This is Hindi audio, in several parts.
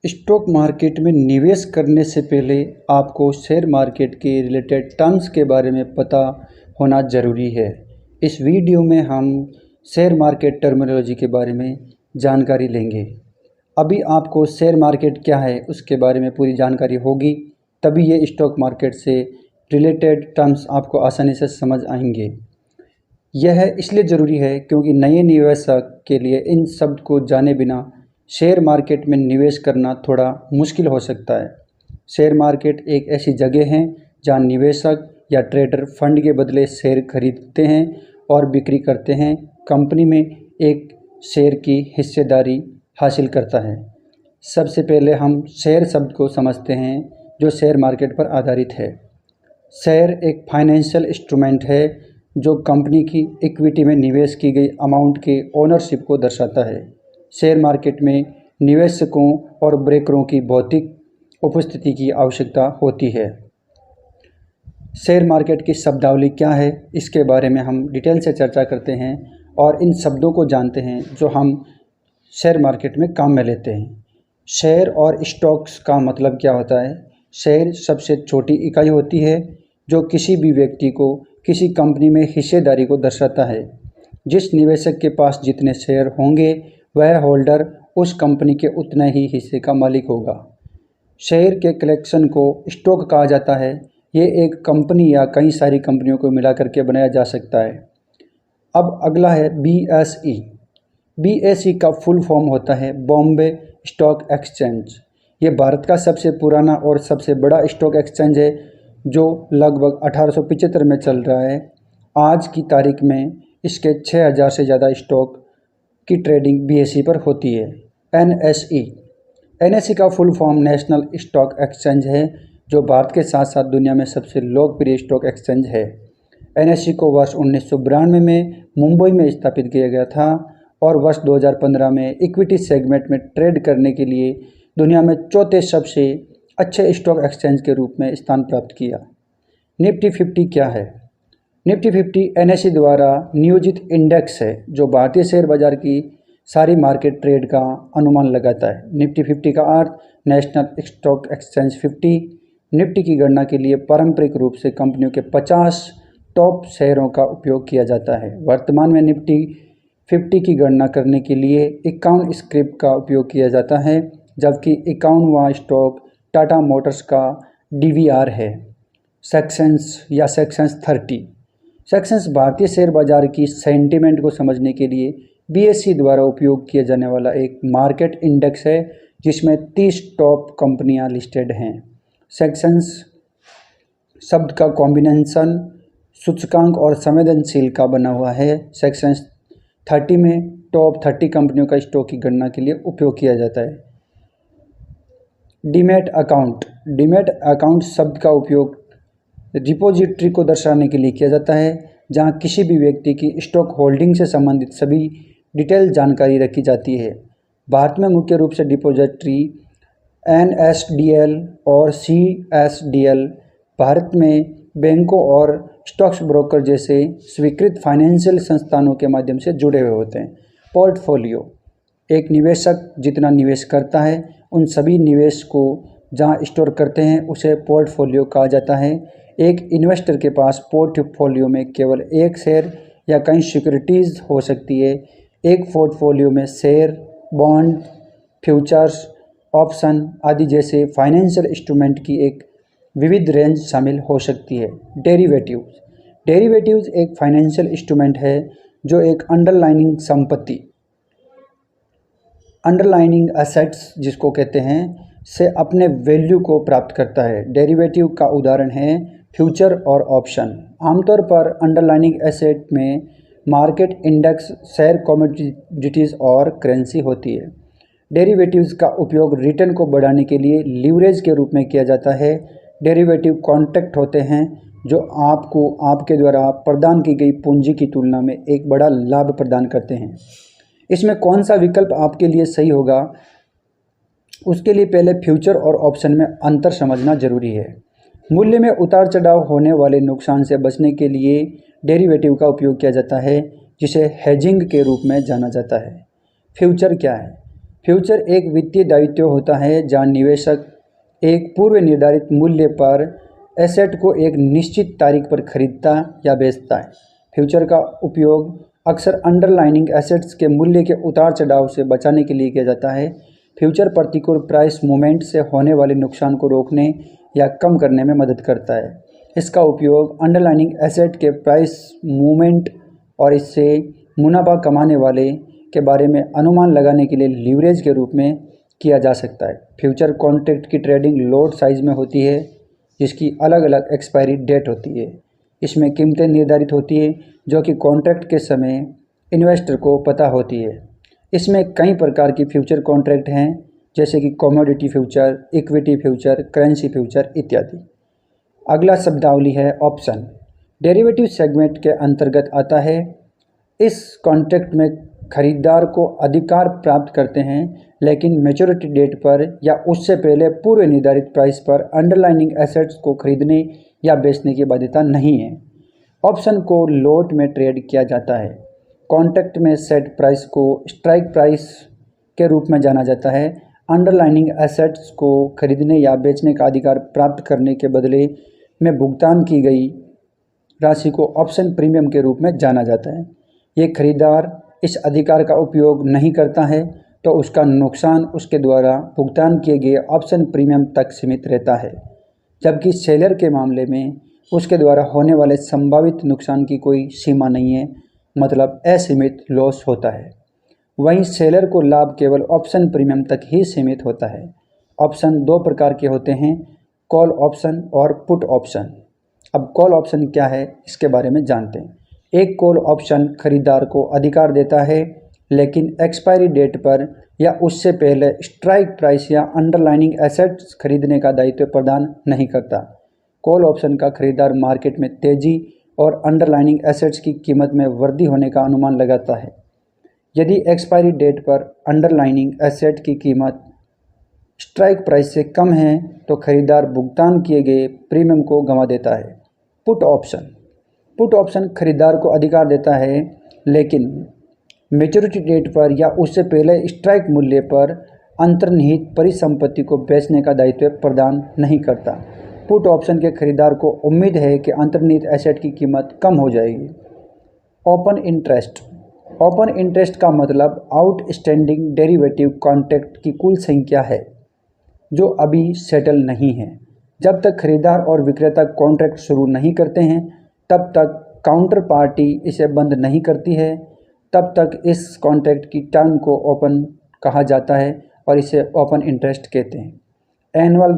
स्टॉक मार्केट में निवेश करने से पहले आपको शेयर मार्केट के रिलेटेड टर्म्स के बारे में पता होना ज़रूरी है। इस वीडियो में हम शेयर मार्केट टर्मिनोलॉजी के बारे में जानकारी लेंगे। अभी आपको शेयर मार्केट क्या है उसके बारे में पूरी जानकारी होगी, तभी ये स्टॉक मार्केट से रिलेटेड टर्म्स आपको आसानी से समझ आएंगे। यह इसलिए ज़रूरी है क्योंकि नए निवेशक के लिए इन शब्द को जाने बिना शेयर मार्केट में निवेश करना थोड़ा मुश्किल हो सकता है। शेयर मार्केट एक ऐसी जगह है जहां निवेशक या ट्रेडर फंड के बदले शेयर खरीदते हैं और बिक्री करते हैं, कंपनी में एक शेयर की हिस्सेदारी हासिल करता है। सबसे पहले हम शेयर शब्द को समझते हैं जो शेयर मार्केट पर आधारित है। शेयर एक फाइनेंशियल इंस्ट्रूमेंट है जो कंपनी की इक्विटी में निवेश की गई अमाउंट के ओनरशिप को दर्शाता है। शेयर मार्केट में निवेशकों और ब्रोकरों की भौतिक उपस्थिति की आवश्यकता होती है। शेयर मार्केट की शब्दावली क्या है, इसके बारे में हम डिटेल से चर्चा करते हैं और इन शब्दों को जानते हैं जो हम शेयर मार्केट में काम में लेते हैं। शेयर और स्टॉक्स का मतलब क्या होता है? शेयर सबसे छोटी इकाई होती है जो किसी भी व्यक्ति को किसी कंपनी में हिस्सेदारी को दर्शाता है। जिस निवेशक के पास जितने शेयर होंगे वह होल्डर उस कंपनी के उतने ही हिस्से का मालिक होगा। शेयर के कलेक्शन को स्टॉक कहा जाता है। ये एक कंपनी या कई सारी कंपनियों को मिला करके बनाया जा सकता है। अब अगला है BSE। BSE का फुल फॉर्म होता है बॉम्बे स्टॉक एक्सचेंज। ये भारत का सबसे पुराना और सबसे बड़ा स्टॉक एक्सचेंज है जो लगभग 1875 में चल रहा है। आज की तारीख में इसके 6000 से ज़्यादा स्टॉक की ट्रेडिंग BSE पर होती है। NSE का full form national stock exchange है जो भारत के साथ साथ दुनिया में सबसे लोकप्रिय स्टॉक एक्सचेंज है। NSE को वर्ष 1992 में मुंबई में स्थापित किया गया था और वर्ष 2015 में इक्विटी सेगमेंट में ट्रेड करने के लिए दुनिया में चौथे सबसे अच्छे स्टॉक एक्सचेंज के रूप में स्थान प्राप्त किया। निफ्टी 50 क्या है? निफ्टी 50 NSE द्वारा नियोजित इंडेक्स है जो भारतीय शेयर बाजार की सारी मार्केट ट्रेड का अनुमान लगाता है। निफ्टी 50 का अर्थ नेशनल स्टॉक एक्सचेंज 50। निफ्टी की गणना के लिए पारंपरिक रूप से कंपनियों के 50 टॉप शेयरों का उपयोग किया जाता है। वर्तमान में निफ्टी 50 की गणना करने के लिए 51 स्क्रिप्ट का उपयोग किया जाता है, जबकि 51वां स्टॉक टाटा मोटर्स का DVR है। सेक्शंस 30। सेक्शंस भारतीय शेयर बाजार की सेंटीमेंट को समझने के लिए BSE द्वारा उपयोग किया जाने वाला एक मार्केट इंडेक्स है जिसमें 30 टॉप कंपनियां लिस्टेड हैं। सेक्शंस शब्द का कॉम्बिनेशन सूचकांक और संवेदनशील का बना हुआ है। सेक्शंस 30 में टॉप 30 कंपनियों का स्टॉक की गणना के लिए उपयोग किया जाता है। डीमैट अकाउंट शब्द का उपयोग रिपोजिटरी को दर्शाने के लिए किया जाता है जहां किसी भी व्यक्ति की स्टॉक होल्डिंग से संबंधित सभी डिटेल जानकारी रखी जाती है। भारत में मुख्य रूप से डिपॉजिटरी NSDL और CSDL भारत में बैंकों और स्टॉक्स ब्रोकर जैसे स्वीकृत फाइनेंशियल संस्थानों के माध्यम से जुड़े हुए होते हैं। पोर्टफोलियो एक निवेशक जितना निवेश करता है उन सभी निवेश को जहां स्टोर करते हैं उसे पोर्टफोलियो कहा जाता है। एक इन्वेस्टर के पास पोर्टफोलियो में केवल एक शेयर या कई सिक्योरिटीज़ हो सकती है। एक पोर्टफोलियो में शेयर, बॉन्ड, फ्यूचर्स, ऑप्शन आदि जैसे फाइनेंशियल इंस्ट्रूमेंट की एक विविध रेंज शामिल हो सकती है। डेरिवेटिव्स एक फाइनेंशियल इंस्ट्रूमेंट है जो एक अंडरलाइनिंग संपत्ति, अंडरलाइनिंग एसेट्स जिसको कहते हैं, से अपने वैल्यू को प्राप्त करता है। डेरिवेटिव का उदाहरण है फ्यूचर और ऑप्शन। आमतौर पर अंडरलाइनिंग एसेट में मार्केट इंडेक्स, शेयर, कमोडिटीज और करेंसी होती है। डेरिवेटिव्स का उपयोग रिटर्न को बढ़ाने के लिए लीवरेज के रूप में किया जाता है। डेरिवेटिव कॉन्ट्रैक्ट होते हैं जो आपको आपके द्वारा प्रदान की गई पूंजी की तुलना में एक बड़ा लाभ प्रदान करते हैं। इसमें कौन सा विकल्प आपके लिए सही होगा उसके लिए पहले फ्यूचर और ऑप्शन में अंतर समझना जरूरी है। मूल्य में उतार चढ़ाव होने वाले नुकसान से बचने के लिए डेरिवेटिव का उपयोग किया जाता है जिसे हेजिंग के रूप में जाना जाता है। फ्यूचर क्या है? फ्यूचर एक वित्तीय दायित्व होता है जहां निवेशक एक पूर्व निर्धारित मूल्य पर एसेट को एक निश्चित तारीख पर खरीदता या बेचता है। फ्यूचर का उपयोग अक्सर अंडरलाइनिंग एसेट्स के मूल्य के उतार चढ़ाव से बचाने के लिए किया जाता है। फ्यूचर प्रतिकूल प्राइस मूवमेंट से होने वाले नुकसान को रोकने या कम करने में मदद करता है। इसका उपयोग अंडरलाइनिंग एसेट के प्राइस मूवमेंट और इससे मुनाफा कमाने वाले के बारे में अनुमान लगाने के लिए लीवरेज के रूप में किया जा सकता है। फ्यूचर कॉन्ट्रैक्ट की ट्रेडिंग लॉट साइज में होती है जिसकी अलग अलग एक्सपायरी डेट होती है। इसमें कीमतें निर्धारित होती है जो कि कॉन्ट्रैक्ट के समय इन्वेस्टर को पता होती है। इसमें कई प्रकार की फ्यूचर कॉन्ट्रैक्ट हैं जैसे कि commodity future, equity future, currency future इत्यादि। अगला शब्दावली है ऑप्शन। डेरिवेटिव सेगमेंट के अंतर्गत आता है। इस कॉन्ट्रैक्ट में खरीदार को अधिकार प्राप्त करते हैं लेकिन मैच्योरिटी डेट पर या उससे पहले पूर्व निर्धारित प्राइस पर अंडरलाइनिंग एसेट्स को खरीदने या बेचने की बाध्यता नहीं है। ऑप्शन को लॉट में ट्रेड किया जाता है। कॉन्ट्रैक्ट में सेट प्राइस को स्ट्राइक प्राइस के रूप में जाना जाता है। अंडरलाइनिंग एसेट्स को खरीदने या बेचने का अधिकार प्राप्त करने के बदले में भुगतान की गई राशि को ऑप्शन प्रीमियम के रूप में जाना जाता है। ये खरीदार इस अधिकार का उपयोग नहीं करता है तो उसका नुकसान उसके द्वारा भुगतान किए गए ऑप्शन प्रीमियम तक सीमित रहता है, जबकि सेलर के मामले में उसके द्वारा होने वाले संभावित नुकसान की कोई सीमा नहीं है, मतलब असीमित लॉस होता है। वहीं सेलर को लाभ केवल ऑप्शन प्रीमियम तक ही सीमित होता है। ऑप्शन दो प्रकार के होते हैं, कॉल ऑप्शन और पुट ऑप्शन। अब कॉल ऑप्शन क्या है इसके बारे में जानते हैं। एक कॉल ऑप्शन खरीदार को अधिकार देता है लेकिन एक्सपायरी डेट पर या उससे पहले स्ट्राइक प्राइस या अंडरलाइनिंग एसेट्स खरीदने का दायित्व प्रदान नहीं करता। कॉल ऑप्शन का खरीदार मार्केट में तेजी और अंडरलाइनिंग एसेट्स की कीमत में वृद्धि होने का अनुमान लगाता है। यदि एक्सपायरी डेट पर अंडरलाइनिंग एसेट की कीमत स्ट्राइक प्राइस से कम है तो खरीदार भुगतान किए गए प्रीमियम को गंवा देता है। पुट ऑप्शन खरीदार को अधिकार देता है लेकिन मैच्योरिटी डेट पर या उससे पहले स्ट्राइक मूल्य पर अंतर्निहित परिसंपत्ति को बेचने का दायित्व प्रदान नहीं करता। पुट ऑप्शन के खरीदार को उम्मीद है कि अंतर्निहित एसेट की कीमत कम हो जाएगी। ओपन इंटरेस्ट का मतलब आउटस्टैंडिंग डेरिवेटिव कॉन्ट्रैक्ट की कुल संख्या है जो अभी सेटल नहीं है। जब तक खरीदार और विक्रेता कॉन्ट्रैक्ट शुरू नहीं करते हैं तब तक काउंटर पार्टी इसे बंद नहीं करती है। तब तक इस कॉन्ट्रैक्ट की टर्म को ओपन कहा जाता है और इसे ओपन इंटरेस्ट कहते हैं। एनुअल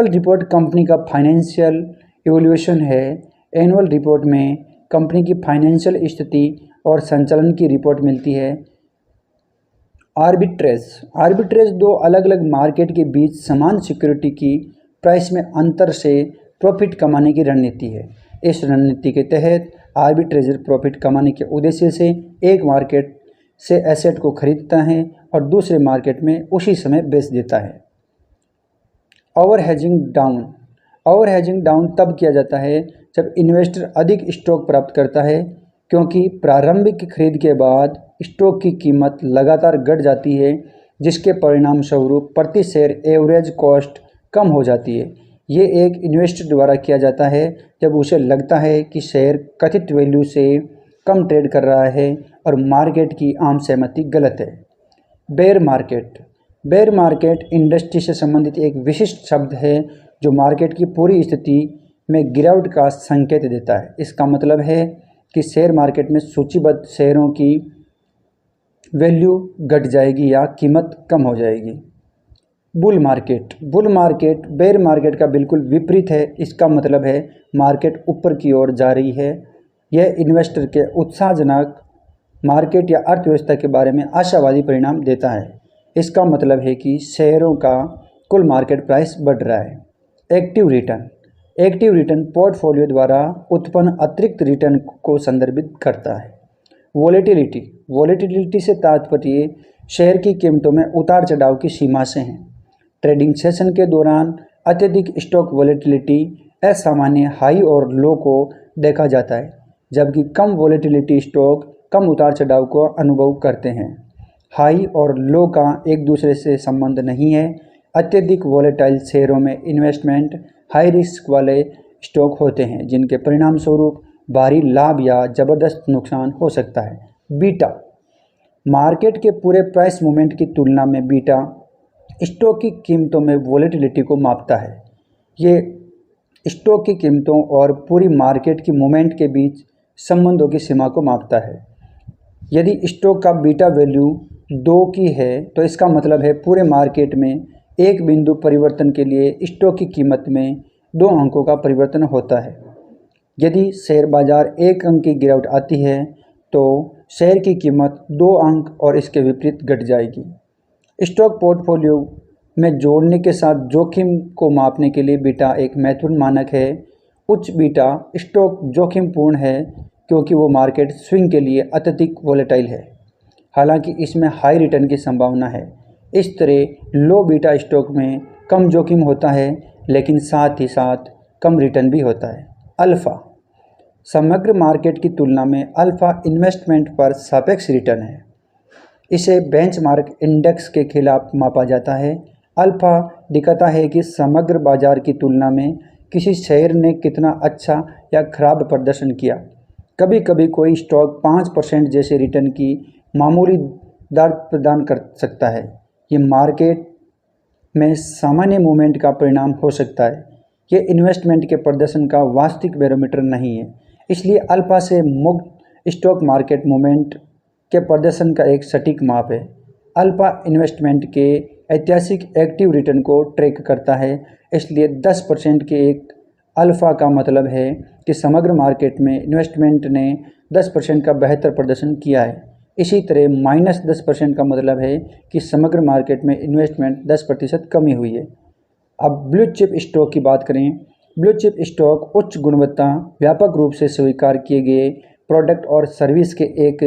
रिपोर्ट कंपनी का फाइनेंशियल इवोल्यूशन है। एनुअल रिपोर्ट में कंपनी की फाइनेंशियल स्थिति और संचालन की रिपोर्ट मिलती है। आर्बिट्रेज दो अलग अलग मार्केट के बीच समान सिक्योरिटी की प्राइस में अंतर से प्रॉफिट कमाने की रणनीति है। इस रणनीति के तहत आर्बिट्रेजर प्रॉफिट कमाने के उद्देश्य से एक मार्केट से एसेट को खरीदता है और दूसरे मार्केट में उसी समय बेच देता है। ओवरहेजिंग डाउन तब किया जाता है जब इन्वेस्टर अधिक स्टॉक प्राप्त करता है क्योंकि प्रारंभिक खरीद के बाद स्टॉक की कीमत लगातार घट जाती है जिसके परिणाम स्वरूप प्रति शेयर एवरेज कॉस्ट कम हो जाती है। ये एक इन्वेस्टर द्वारा किया जाता है जब उसे लगता है कि शेयर कथित वैल्यू से कम ट्रेड कर रहा है और मार्केट की आम सहमति गलत है। बेयर मार्केट इंडस्ट्री से संबंधित एक विशिष्ट शब्द है जो मार्केट की पूरी स्थिति में गिरावट का संकेत देता है। इसका मतलब है कि शेयर मार्केट में सूचीबद्ध शेयरों की वैल्यू घट जाएगी या कीमत कम हो जाएगी। बुल मार्केट बेयर मार्केट का बिल्कुल विपरीत है। इसका मतलब है मार्केट ऊपर की ओर जा रही है। यह इन्वेस्टर के उत्साहजनक मार्केट या अर्थव्यवस्था के बारे में आशावादी परिणाम देता है। इसका मतलब है कि शेयरों का कुल मार्केट प्राइस बढ़ रहा है। एक्टिव रिटर्न पोर्टफोलियो द्वारा उत्पन्न अतिरिक्त रिटर्न को संदर्भित करता है। वॉलेटिलिटी से तात्पर्य शेयर की कीमतों में उतार चढ़ाव की सीमा से है। ट्रेडिंग सेशन के दौरान अत्यधिक स्टॉक वॉलेटिलिटी असामान्य हाई और लो को देखा जाता है, जबकि कम वॉलेटिलिटी स्टॉक कम उतार चढ़ाव को अनुभव करते हैं। हाई और लो का एक दूसरे से संबंध नहीं है। अत्यधिक वोलेटाइल शेयरों में इन्वेस्टमेंट हाई रिस्क वाले स्टॉक होते हैं जिनके परिणाम स्वरूप भारी लाभ या ज़बरदस्त नुकसान हो सकता है। बीटा मार्केट के पूरे प्राइस मूवमेंट की तुलना में बीटा स्टॉक की कीमतों में वोलेटिलिटी को मापता है। ये स्टॉक की कीमतों और पूरी मार्केट की मूवमेंट के बीच संबंधों की सीमा को मापता है। यदि स्टॉक का बीटा वैल्यू 2 की है तो इसका मतलब है पूरे मार्केट में एक बिंदु परिवर्तन के लिए स्टॉक की कीमत में 2 अंकों का परिवर्तन होता है। यदि शेयर बाजार 1 अंक की गिरावट आती है तो शेयर की कीमत 2 अंक और इसके विपरीत घट जाएगी। स्टॉक पोर्टफोलियो में जोड़ने के साथ जोखिम को मापने के लिए बीटा एक महत्वपूर्ण मानक है। उच्च बीटा स्टॉक जोखिमपूर्ण है क्योंकि वो मार्केट स्विंग के लिए अत्यधिक वोलेटाइल है, हालांकि इसमें हाई रिटर्न की संभावना है। इस तरह लो बीटा स्टॉक में कम जोखिम होता है लेकिन साथ ही साथ कम रिटर्न भी होता है। अल्फ़ा समग्र मार्केट की तुलना में अल्फ़ा इन्वेस्टमेंट पर सापेक्ष रिटर्न है। इसे बेंचमार्क इंडेक्स के खिलाफ मापा जाता है। अल्फ़ा दिखाता है कि समग्र बाजार की तुलना में किसी शेयर ने कितना अच्छा या खराब प्रदर्शन किया। कभी कभी कोई स्टॉक 5% जैसे रिटर्न की मामूली दर प्रदान कर सकता है। ये मार्केट में सामान्य मूवमेंट का परिणाम हो सकता है। ये इन्वेस्टमेंट के प्रदर्शन का वास्तविक बैरोमीटर नहीं है, इसलिए अल्फ़ा से मुक्त स्टॉक मार्केट मूवमेंट के प्रदर्शन का एक सटीक माप है। अल्फ़ा इन्वेस्टमेंट के ऐतिहासिक एक्टिव रिटर्न को ट्रैक करता है, इसलिए 10% के एक अल्फ़ा का मतलब है कि समग्र मार्केट में इन्वेस्टमेंट ने 10% का बेहतर प्रदर्शन किया है। इसी तरह -10% का मतलब है कि समग्र मार्केट में इन्वेस्टमेंट 10% कमी हुई है। अब ब्लू चिप स्टॉक की बात करें। ब्लू चिप स्टॉक उच्च गुणवत्ता, व्यापक रूप से स्वीकार किए गए प्रोडक्ट और सर्विस के एक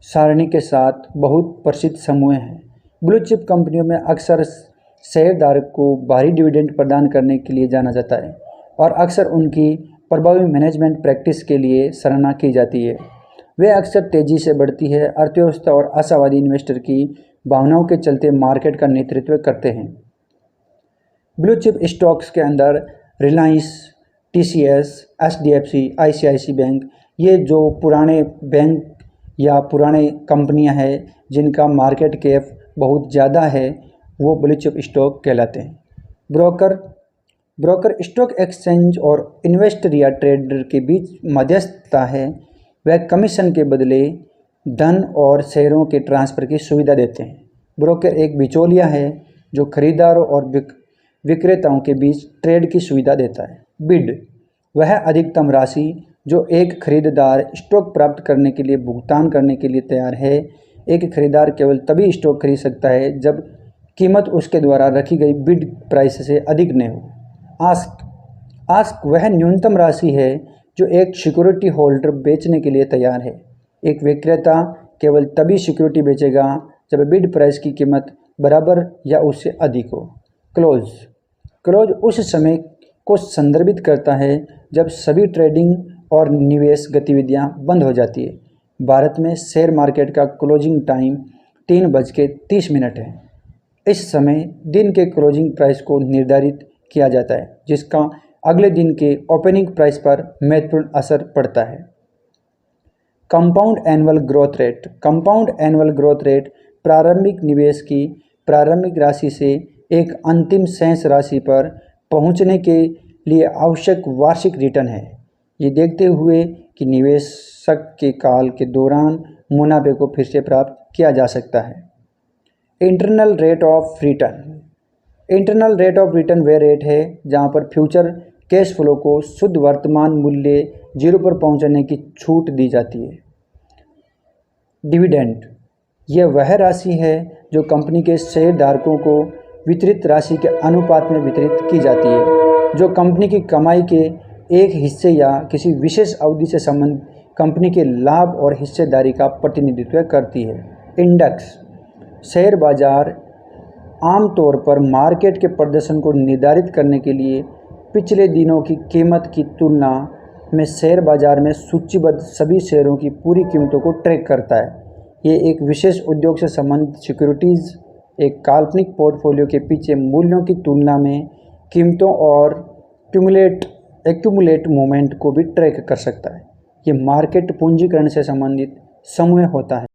सारणी के साथ बहुत प्रसिद्ध समूह हैं। ब्लू चिप कंपनियों में अक्सर शेयरधारक को भारी डिविडेंड प्रदान करने के लिए जाना जाता है और अक्सर उनकी प्रभावी मैनेजमेंट प्रैक्टिस के लिए सराहना की जाती है। वे अक्सर तेज़ी से बढ़ती है अर्थव्यवस्था और आशावादी इन्वेस्टर की भावनाओं के चलते मार्केट का नेतृत्व करते हैं। ब्लू चिप स्टॉक्स के अंदर Reliance, TCS, HDFC, ICICI bank, ये जो पुराने बैंक या पुराने कंपनियां हैं जिनका मार्केट कैप बहुत ज़्यादा है, वो ब्लू चिप स्टॉक कहलाते हैं। ब्रोकर स्टॉक एक्सचेंज और इन्वेस्टर या ट्रेडर के बीच मध्यस्थता है। वह कमीशन के बदले धन और शेयरों के ट्रांसफ़र की सुविधा देते हैं। ब्रोकर एक बिचौलिया है जो खरीदारों और विक्रेताओं के बीच ट्रेड की सुविधा देता है। बिड वह अधिकतम राशि जो एक खरीदार स्टॉक प्राप्त करने के लिए भुगतान करने के लिए तैयार है। एक खरीदार केवल तभी स्टॉक खरीद सकता है जब कीमत उसके द्वारा रखी गई बिड प्राइस से अधिक न हो। आस्क वह न्यूनतम राशि है जो एक सिक्योरिटी होल्डर बेचने के लिए तैयार है। एक विक्रेता केवल तभी सिक्योरिटी बेचेगा जब बिड प्राइस की कीमत बराबर या उससे अधिक हो। क्लोज उस समय को संदर्भित करता है जब सभी ट्रेडिंग और निवेश गतिविधियां बंद हो जाती है। भारत में शेयर मार्केट का क्लोजिंग टाइम 3:30 है। इस समय दिन के क्लोजिंग प्राइस को निर्धारित किया जाता है जिसका अगले दिन के ओपनिंग प्राइस पर महत्वपूर्ण असर पड़ता है। कंपाउंड एनुअल ग्रोथ रेट प्रारंभिक निवेश की प्रारंभिक राशि से एक अंतिम शेष राशि पर पहुंचने के लिए आवश्यक वार्षिक रिटर्न है। ये देखते हुए कि निवेशक के काल के दौरान मुनाफे को फिर से प्राप्त किया जा सकता है। इंटरनल रेट ऑफ रिटर्न वह रेट है जहां पर फ्यूचर कैश फ्लो को शुद्ध वर्तमान मूल्य 0 पर पहुंचाने की छूट दी जाती है। डिविडेंड यह वह राशि है जो कंपनी के शेयरधारकों को वितरित राशि के अनुपात में वितरित की जाती है, जो कंपनी की कमाई के एक हिस्से या किसी विशेष अवधि से संबंधित कंपनी के लाभ और हिस्सेदारी का प्रतिनिधित्व करती है। इंडेक्स शेयर बाजार आमतौर पर मार्केट के प्रदर्शन को निर्धारित करने के लिए पिछले दिनों की कीमत की तुलना में शेयर बाजार में सूचीबद्ध सभी शेयरों की पूरी कीमतों को ट्रैक करता है। ये एक विशेष उद्योग से संबंधित सिक्योरिटीज़ एक काल्पनिक पोर्टफोलियो के पीछे मूल्यों की तुलना में कीमतों और एक्यूमुलेट मूवमेंट को भी ट्रैक कर सकता है। ये मार्केट पूंजीकरण से संबंधित समूह होता है।